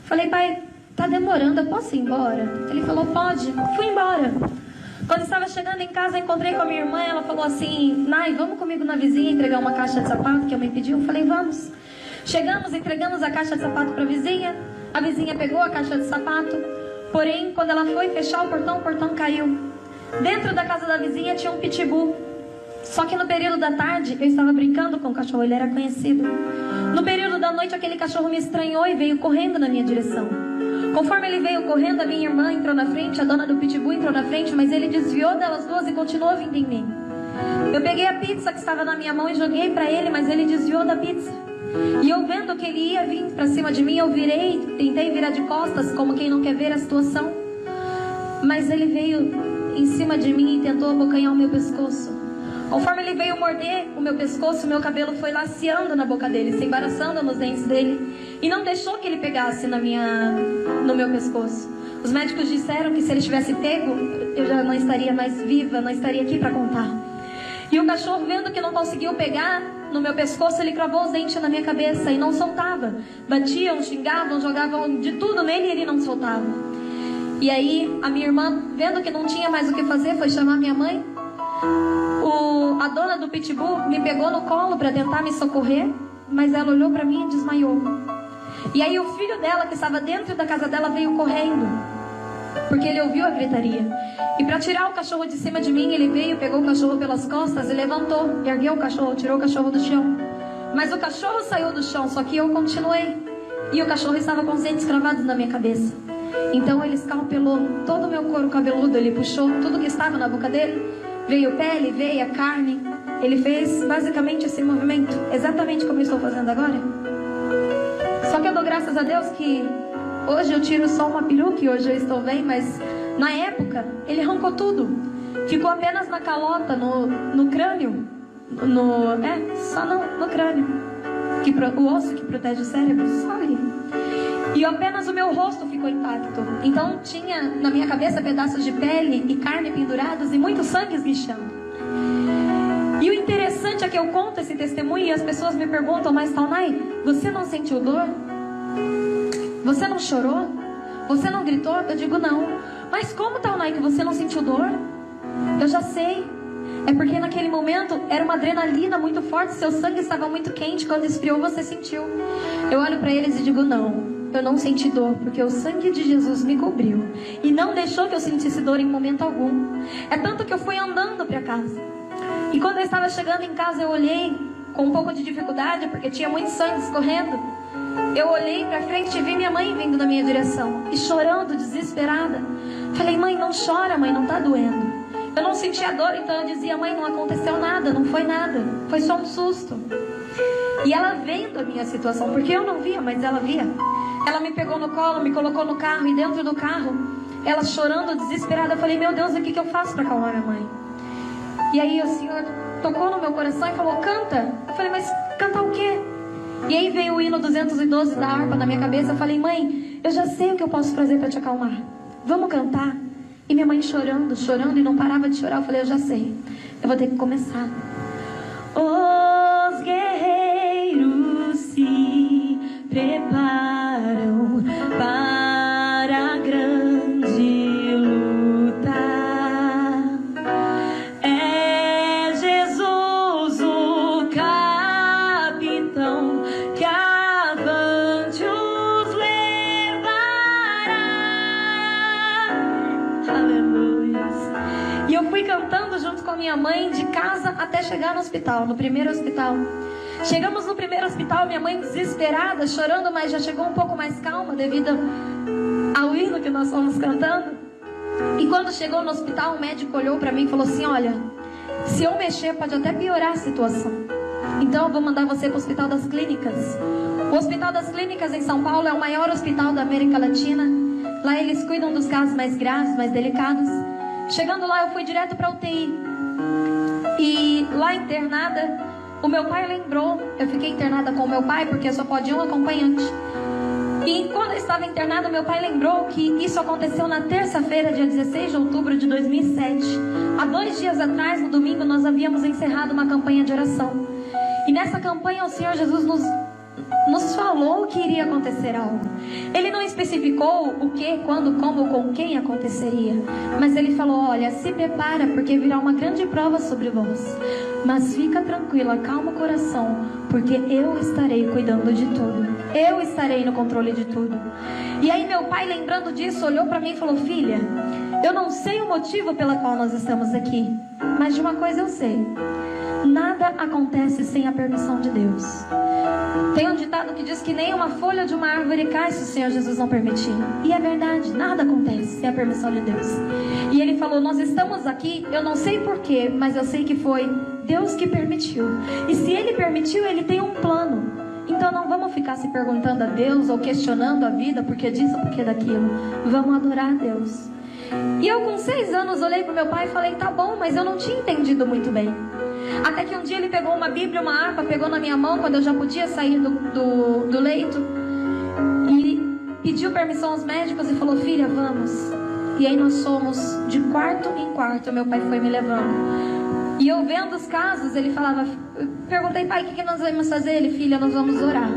Falei, pai, tá demorando, eu posso ir embora? Ele falou, pode. Fui embora. Quando estava chegando em casa, encontrei com a minha irmã. Ela falou assim, Nai, vamos comigo na vizinha entregar uma caixa de sapato que a mãe pediu? Eu falei, vamos. Chegamos, entregamos a caixa de sapato para a vizinha pegou a caixa de sapato, porém, quando ela foi fechar o portão caiu. Dentro da casa da vizinha tinha um pitbull. Só que no período da tarde, eu estava brincando com o cachorro, ele era conhecido. No período da noite, aquele cachorro me estranhou e veio correndo na minha direção. Conforme ele veio correndo, a minha irmã entrou na frente, a dona do pitbull entrou na frente, mas ele desviou delas duas e continuou vindo em mim. Eu peguei a pizza que estava na minha mão e joguei para ele, mas ele desviou da pizza. E eu vendo que ele ia vir para cima de mim, eu virei, tentei virar de costas, como quem não quer ver a situação. Mas ele veio em cima de mim e tentou abocanhar o meu pescoço. Conforme ele veio morder o meu pescoço, meu cabelo foi laceando na boca dele, se embaraçando nos dentes dele, e não deixou que ele pegasse no meu pescoço. Os médicos disseram que se ele tivesse pego, eu já não estaria mais viva, não estaria aqui para contar. E o cachorro, vendo que não conseguiu pegar no meu pescoço, ele cravou os dentes na minha cabeça e não soltava. Batiam, xingavam, jogavam de tudo nele e ele não soltava. E aí a minha irmã, vendo que não tinha mais o que fazer, foi chamar minha mãe. A dona do pitbull me pegou no colo para tentar me socorrer, mas ela olhou para mim e desmaiou. E aí o filho dela, que estava dentro da casa dela, veio correndo, porque ele ouviu a gritaria. E para tirar o cachorro de cima de mim, ele veio, pegou o cachorro pelas costas e levantou, ergueu o cachorro, tirou o cachorro do chão. Mas o cachorro saiu do chão, só que eu continuei. E o cachorro estava com os dentes cravados na minha cabeça. Então ele escalpelou todo o meu couro cabeludo, ele puxou tudo que estava na boca dele. Veio pele, veia, carne. Ele fez basicamente esse movimento, exatamente como eu estou fazendo agora. Só que eu dou graças a Deus que hoje eu tiro só uma peruca e hoje eu estou bem, mas na época ele arrancou tudo. Ficou apenas na calota, no crânio. Só no crânio. O osso que protege o cérebro, só ali. E apenas o meu rosto ficou intacto. Então tinha na minha cabeça pedaços de pele e carne pendurados e muito sangue esguichando. E o interessante é que eu conto esse testemunho e as pessoas me perguntam, mas Taunay, você não sentiu dor? Você não chorou? Você não gritou? Eu digo não. Mas como, Taunay, que você não sentiu dor? Eu já sei. É porque naquele momento era uma adrenalina muito forte, seu sangue estava muito quente, quando esfriou você sentiu. Eu olho para eles e digo não. Eu não senti dor, porque o sangue de Jesus me cobriu e não deixou que eu sentisse dor em momento algum. É tanto que eu fui andando para casa. E quando eu estava chegando em casa, eu olhei com um pouco de dificuldade, porque tinha muito sangue escorrendo. Eu olhei para frente e vi minha mãe vindo na minha direção e chorando, desesperada. Falei, mãe, não chora, mãe, não tá doendo. Eu não sentia dor, então eu dizia, mãe, não aconteceu nada, não foi nada, foi só um susto. E ela vendo a minha situação, porque eu não via, mas ela via. Ela me pegou no colo, me colocou no carro, e dentro do carro, ela chorando, desesperada, eu falei, meu Deus, o que eu faço para acalmar minha mãe? E aí o Senhor tocou no meu coração e falou, canta. Eu falei, mas cantar o quê? E aí veio o hino 212 da harpa na minha cabeça. Eu falei, mãe, eu já sei o que eu posso fazer para te acalmar. Vamos cantar? E minha mãe chorando, chorando e não parava de chorar. Eu falei, eu já sei, eu vou ter que começar. Os guerreiros se preparam para a grande luta. É Jesus o capitão que avante os levará. Aleluia. E eu fui cantando junto com a minha mãe de casa até chegar no hospital, no primeiro hospital. Chegamos no primeiro hospital, minha mãe desesperada, chorando, mas já chegou um pouco mais calma devido ao hino que nós fomos cantando. E quando chegou no hospital, o médico olhou para mim e falou assim, olha, se eu mexer pode até piorar a situação. Então eu vou mandar você para o Hospital das Clínicas. O Hospital das Clínicas em São Paulo é o maior hospital da América Latina. Lá eles cuidam dos casos mais graves, mais delicados. Chegando lá, eu fui direto para a UTI. E lá internada, o meu pai lembrou, eu fiquei internada com o meu pai, porque só pode um acompanhante. E quando eu estava internada, meu pai lembrou que isso aconteceu na terça-feira, dia 16 de outubro de 2007. Há 2 dias atrás, no domingo, nós havíamos encerrado uma campanha de oração. E nessa campanha, o Senhor Jesus nos falou que iria acontecer algo. Ele não especificou o que, quando, como ou com quem aconteceria, mas ele falou: olha, se prepara, porque virá uma grande prova sobre vós, mas fica tranquila, calma o coração, porque eu estarei cuidando de tudo, eu estarei no controle de tudo. E aí meu pai, lembrando disso, olhou para mim e falou: filha, eu não sei o motivo pela qual nós estamos aqui, mas de uma coisa eu sei: nada acontece sem a permissão de Deus. Tem um ditado que diz que nem uma folha de uma árvore cai se o Senhor Jesus não permitir. E é verdade, nada acontece sem a permissão de Deus. E ele falou: nós estamos aqui, eu não sei porquê, mas eu sei que foi Deus que permitiu. E se Ele permitiu, Ele tem um plano. Então não vamos ficar se perguntando a Deus ou questionando a vida, porque disso, porque daquilo. Vamos adorar a Deus. E eu com 6 anos olhei para o meu pai e falei: tá bom, mas eu não tinha entendido muito bem. Até que um dia ele pegou uma Bíblia, uma harpa, pegou na minha mão quando eu já podia sair do leito, e pediu permissão aos médicos e falou: filha, vamos. E aí nós fomos de quarto em quarto, meu pai foi me levando. E eu vendo os casos, ele falava, eu perguntei: pai, o que nós vamos fazer? Ele: filha, nós vamos orar.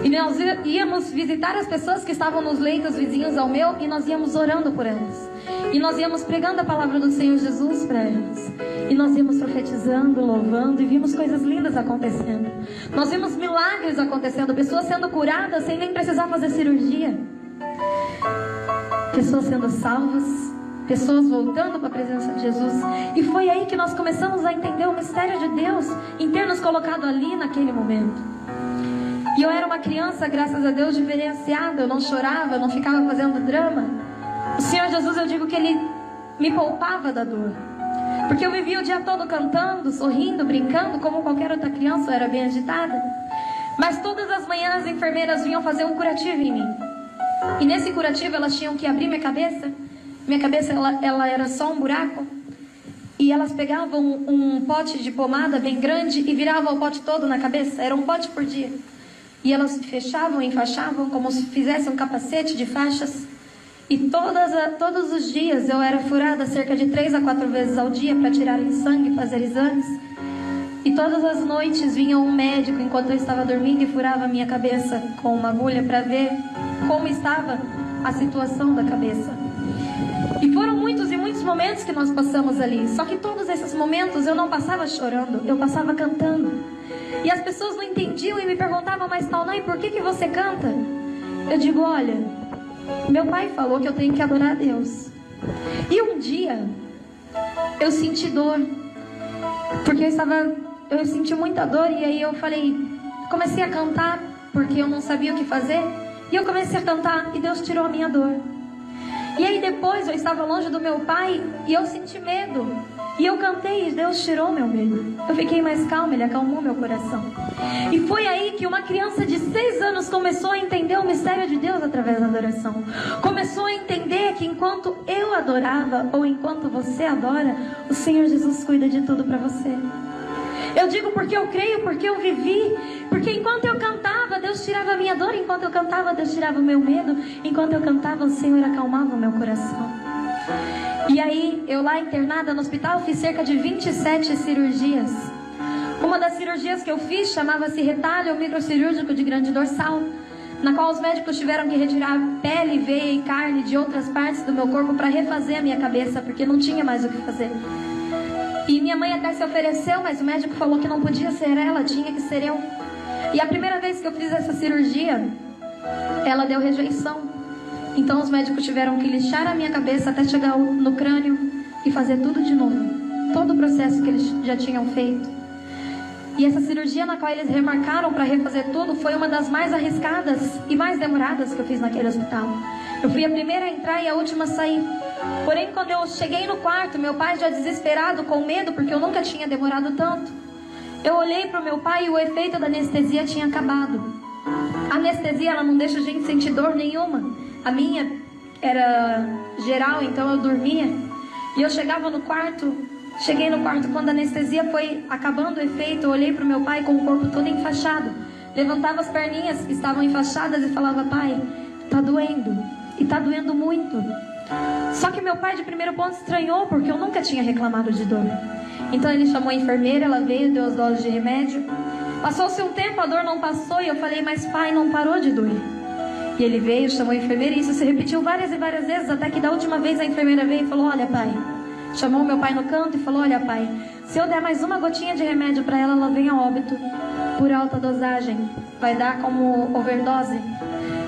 E nós íamos visitar as pessoas que estavam nos leitos vizinhos ao meu, e nós íamos orando por elas. E nós íamos pregando a palavra do Senhor Jesus para elas. E nós íamos profetizando, louvando, e vimos coisas lindas acontecendo. Nós vimos milagres acontecendo, pessoas sendo curadas sem nem precisar fazer cirurgia. Pessoas sendo salvas, pessoas voltando para a presença de Jesus. E foi aí que nós começamos a entender o mistério de Deus em ter nos colocado ali naquele momento. E eu era uma criança, graças a Deus, diferenciada. Eu não chorava, eu não ficava fazendo drama. O Senhor Jesus, eu digo que Ele me poupava da dor, porque eu vivia o dia todo cantando, sorrindo, brincando, como qualquer outra criança. Eu era bem agitada. Mas todas as manhãs as enfermeiras vinham fazer um curativo em mim. E nesse curativo elas tinham que abrir minha cabeça. Minha cabeça ela era só um buraco. E elas pegavam um pote de pomada bem grande e viravam o pote todo na cabeça. Era um pote por dia. E elas fechavam e enfaixavam como se fizessem um capacete de faixas. E todos os dias eu era furada cerca de 3 a 4 vezes ao dia para tirarem sangue, fazer exames. E todas as noites vinha um médico enquanto eu estava dormindo e furava a minha cabeça com uma agulha para ver como estava a situação da cabeça. E foram muitos e muitos momentos que nós passamos ali. Só que todos esses momentos eu não passava chorando, eu passava cantando. E as pessoas não entendiam e me perguntavam: mas Taunay, por que você canta? Eu digo: olha, meu pai falou que eu tenho que adorar a Deus. E um dia eu senti dor, porque eu senti muita dor. E aí eu comecei a cantar, porque eu não sabia o que fazer. E eu comecei a cantar e Deus tirou a minha dor. E aí depois eu estava longe do meu pai e eu senti medo. E eu cantei e Deus tirou meu medo. Eu fiquei mais calma, Ele acalmou meu coração. E foi aí que uma criança de 6 anos começou a entender o mistério de Deus através da adoração. Começou a entender que enquanto eu adorava, ou enquanto você adora, o Senhor Jesus cuida de tudo para você. Eu digo porque eu creio, porque eu vivi. Porque enquanto eu cantava, Deus tirava a minha dor. Enquanto eu cantava, Deus tirava o meu medo. Enquanto eu cantava, o Senhor acalmava o meu coração. E aí, eu lá internada no hospital, fiz cerca de 27 cirurgias. Uma das cirurgias que eu fiz chamava-se retalho microcirúrgico de grande dorsal, na qual os médicos tiveram que retirar pele, veia e carne de outras partes do meu corpo para refazer a minha cabeça, porque não tinha mais o que fazer. E minha mãe até se ofereceu, mas o médico falou que não podia ser ela, tinha que ser eu. E a primeira vez que eu fiz essa cirurgia, ela deu rejeição. Então os médicos tiveram que lixar a minha cabeça até chegar no crânio e fazer tudo de novo. Todo o processo que eles já tinham feito. E essa cirurgia na qual eles remarcaram para refazer tudo foi uma das mais arriscadas e mais demoradas que eu fiz naquele hospital. Eu fui a primeira a entrar e a última a sair. Porém, quando eu cheguei no quarto, meu pai já desesperado, com medo, porque eu nunca tinha demorado tanto. Eu olhei para o meu pai e o efeito da anestesia tinha acabado. A anestesia, ela não deixa a gente sentir dor nenhuma. A minha era geral, então eu dormia. E eu chegava no quarto, cheguei no quarto quando a anestesia foi acabando o efeito. Eu olhei para o meu pai com o corpo todo enfaixado. Levantava as perninhas que estavam enfaixadas e falava: pai, tá doendo. E tá doendo muito. Só que meu pai de primeiro ponto estranhou, porque eu nunca tinha reclamado de dor. Então ele chamou a enfermeira, ela veio, deu as doses de remédio. Passou-se um tempo, a dor não passou, e eu falei, mas pai, não parou de doer. E ele veio, chamou a enfermeira, e isso se repetiu várias e várias vezes, até que da última vez a enfermeira veio e falou, olha pai, chamou meu pai no canto e falou, olha pai, se eu der mais uma gotinha de remédio para ela, ela vem a óbito por alta dosagem, vai dar como overdose.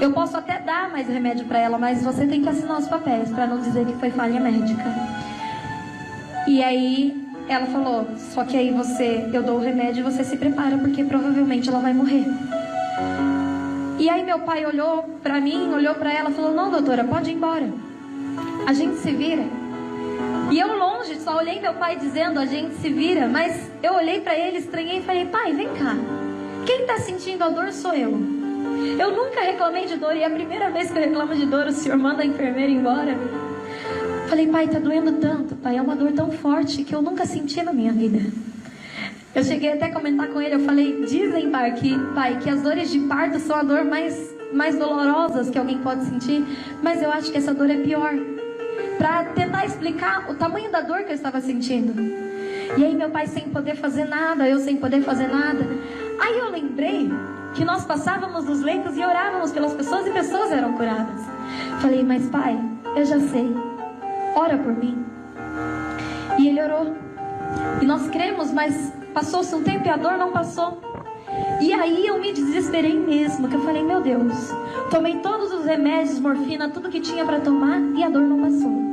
Eu posso até dar mais remédio para ela, mas você tem que assinar os papéis para não dizer que foi falha médica. E aí ela falou, só que aí eu dou o remédio e você se prepara, porque provavelmente ela vai morrer. E aí meu pai olhou para mim, olhou para ela e falou, não doutora, pode ir embora, a gente se vira. E eu longe, só olhei meu pai dizendo, a gente se vira, mas eu olhei para ele, estranhei e falei, pai, vem cá, quem está sentindo a dor sou eu. Eu nunca reclamei de dor, e é a primeira vez que eu reclamo de dor, o senhor manda a enfermeira embora. Falei, pai, tá doendo tanto, pai, é uma dor tão forte que eu nunca senti na minha vida. Eu cheguei até a comentar com ele, eu falei, dizem, pai, que as dores de parto são a dor mais dolorosas que alguém pode sentir, mas eu acho que essa dor é pior. Para tentar explicar o tamanho da dor que eu estava sentindo. E aí meu pai sem poder fazer nada, eu sem poder fazer nada. Aí eu lembrei que nós passávamos nos leitos e orávamos pelas pessoas e pessoas eram curadas. Falei, mas pai, eu já sei, ora por mim. E ele orou. E nós cremos, mas passou-se um tempo e a dor não passou. E aí eu me desesperei mesmo, que eu falei, meu Deus, tomei todos os remédios, morfina, tudo que tinha para tomar e a dor não passou.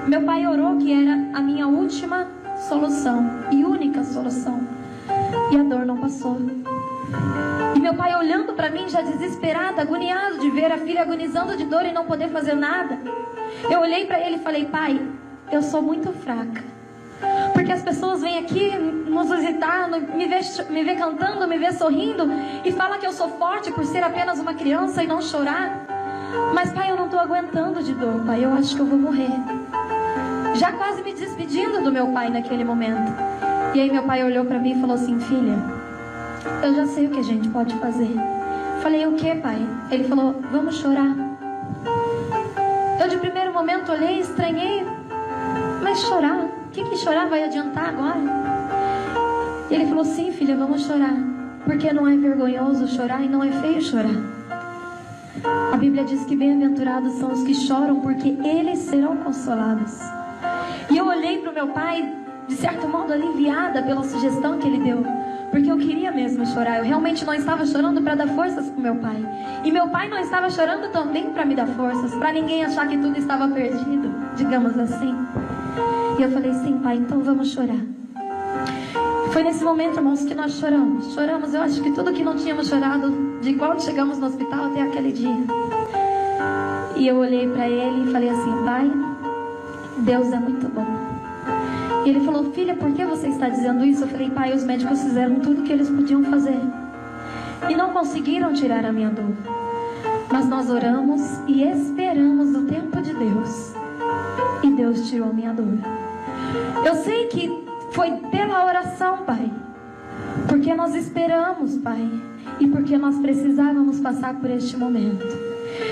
Meu pai orou que era a minha última solução e única solução, e a dor não passou. E meu pai olhando para mim já desesperado, agoniado de ver a filha agonizando de dor e não poder fazer nada. Eu olhei para ele e falei, pai, eu sou muito fraca, porque as pessoas vêm aqui nos visitar, me ver cantando, me ver sorrindo e falam que eu sou forte por ser apenas uma criança e não chorar. Mas pai, eu não estou aguentando de dor, pai, eu acho que eu vou morrer. Já quase me despedindo do meu pai naquele momento. E aí meu pai olhou para mim e falou assim, filha, eu já sei o que a gente pode fazer. Falei, o que, pai? Ele falou, vamos chorar. Eu de primeiro momento olhei, estranhei, mas chorar? O que chorar vai adiantar agora? E ele falou, sim filha, vamos chorar, porque não é vergonhoso chorar e não é feio chorar. A Bíblia diz que bem-aventurados são os que choram, porque eles serão consolados. E eu olhei para o meu pai, de certo modo aliviada pela sugestão que ele deu, porque eu queria mesmo chorar. Eu realmente não estava chorando para dar forças para o meu pai, e meu pai não estava chorando também para me dar forças, para ninguém achar que tudo estava perdido, digamos assim. E eu falei, sim pai, então vamos chorar. Foi nesse momento, irmãos, que nós choramos. Choramos, eu acho que tudo que não tínhamos chorado de quando chegamos no hospital até aquele dia. E eu olhei para ele e falei assim, pai, Deus é muito bom. E ele falou, filha, por que você está dizendo isso? Eu falei, pai, os médicos fizeram tudo o que eles podiam fazer e não conseguiram tirar a minha dor. Mas nós oramos e esperamos o tempo de Deus, e Deus tirou a minha dor. Eu sei que foi pela oração, pai, porque nós esperamos, pai, e porque nós precisávamos passar por este momento.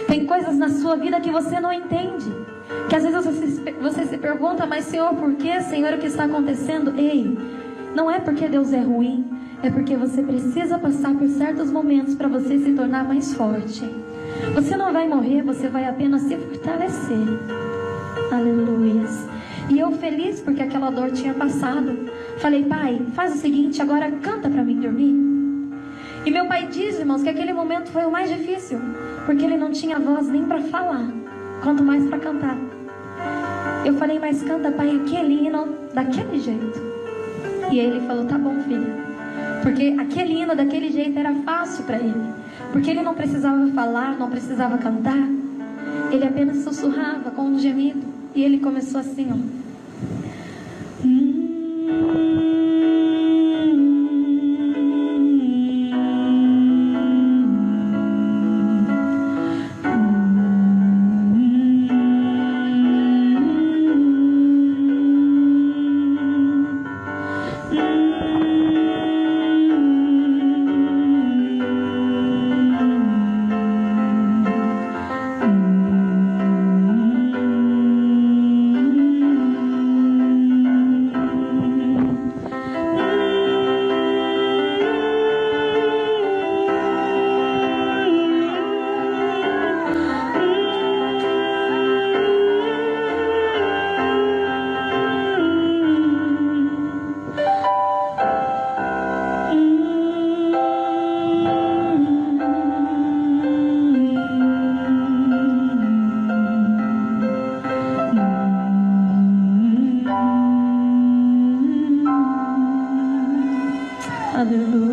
Tem coisas na sua vida que você não entende, que às vezes você se pergunta, mas Senhor, por que, Senhor, o que está acontecendo? Ei, não é porque Deus é ruim, é porque você precisa passar por certos momentos para você se tornar mais forte. Você não vai morrer, você vai apenas se fortalecer. Aleluias. E eu feliz porque aquela dor tinha passado. Falei, pai, faz o seguinte, agora canta para mim dormir. E meu pai diz, irmãos, que aquele momento foi o mais difícil, porque ele não tinha voz nem para falar, quanto mais para cantar. Eu falei, mas canta, pai, aquele hino daquele jeito. E ele falou, tá bom, filha, porque aquele hino daquele jeito era fácil para ele, porque ele não precisava falar, não precisava cantar, ele apenas sussurrava com um gemido. E ele começou assim, ó.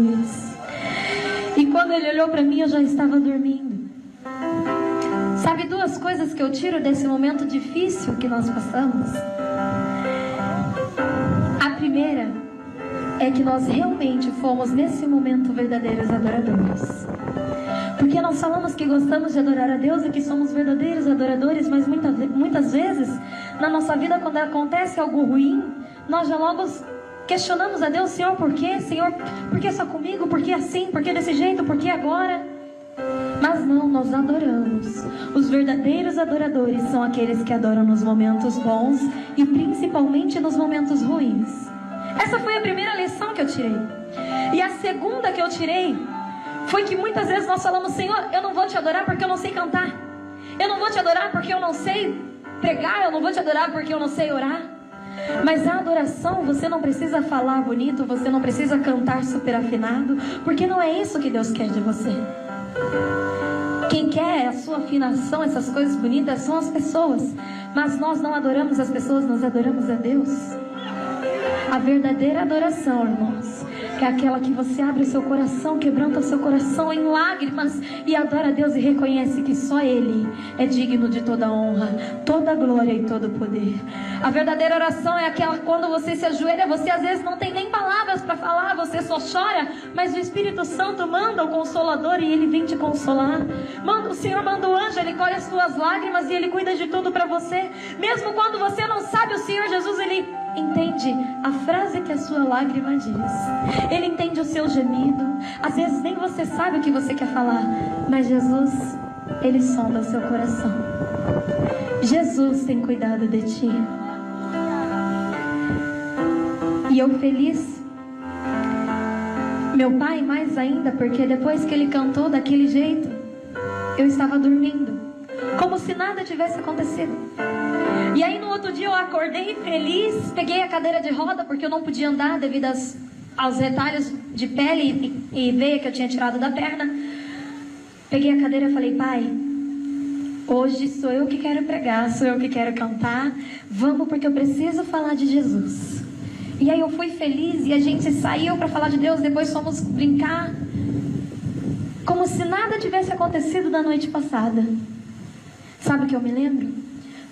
Jesus. E quando ele olhou para mim, eu já estava dormindo. Sabe duas coisas que eu tiro desse momento difícil que nós passamos? A primeira é que nós realmente fomos nesse momento verdadeiros adoradores. Porque nós falamos que gostamos de adorar a Deus e que somos verdadeiros adoradores, mas muitas vezes na nossa vida, quando acontece algo ruim, nós já logo questionamos a Deus: Senhor, por quê? Senhor, por que só comigo? Por que assim? Por que desse jeito? Por que agora? Mas não, nós adoramos. Os verdadeiros adoradores são aqueles que adoram nos momentos bons e principalmente nos momentos ruins. Essa foi a primeira lição que eu tirei. E a segunda que eu tirei foi que muitas vezes nós falamos: Senhor, eu não vou te adorar porque eu não sei cantar. Eu não vou te adorar porque eu não sei pregar. Eu não vou te adorar porque eu não sei orar. Mas a adoração, você não precisa falar bonito, você não precisa cantar super afinado, porque não é isso que Deus quer de você. Quem quer a sua afinação, essas coisas bonitas, são as pessoas. Mas nós não adoramos as pessoas, nós adoramos a Deus. A verdadeira adoração, irmãos, é aquela que você abre o seu coração, quebranta o seu coração em lágrimas e adora a Deus e reconhece que só Ele é digno de toda honra, toda glória e todo poder. A verdadeira oração é aquela quando você se ajoelha, você às vezes não tem nem palavras para falar, você só chora, mas o Espírito Santo manda o Consolador e Ele vem te consolar. O Senhor manda o anjo, Ele colhe as suas lágrimas e Ele cuida de tudo para você. Mesmo quando você não sabe, o Senhor Jesus, Ele entende a frase que a sua lágrima diz. Ele entende o seu gemido. Às vezes nem você sabe o que você quer falar, mas Jesus, Ele sonda o seu coração. Jesus tem cuidado de ti. E eu feliz, meu pai mais ainda, porque depois que ele cantou daquele jeito, eu estava dormindo, como se nada tivesse acontecido. E aí no outro dia eu acordei feliz, peguei a cadeira de roda, porque eu não podia andar devido aos retalhos de pele e veia que eu tinha tirado da perna. Peguei a cadeira e falei: Pai, hoje sou eu que quero pregar, sou eu que quero cantar, vamos, porque eu preciso falar de Jesus. E aí eu fui feliz e a gente saiu para falar de Deus, depois fomos brincar, como se nada tivesse acontecido da noite passada. Sabe o que eu me lembro?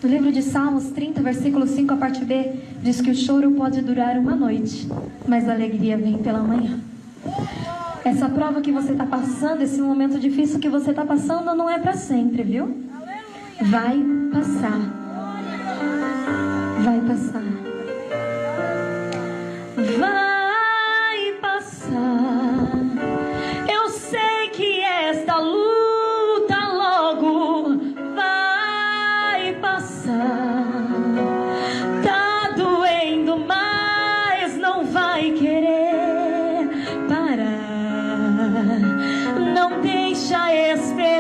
No livro de Salmos 30, versículo 5, a parte B, diz que o choro pode durar uma noite, mas a alegria vem pela manhã. Essa prova que você está passando, esse momento difícil que você está passando, não é para sempre, viu? Vai passar. Vai passar. Vai passar. Eu sei que esta luta logo vai passar. Tá doendo, mas não vai querer parar. Não deixa esperar.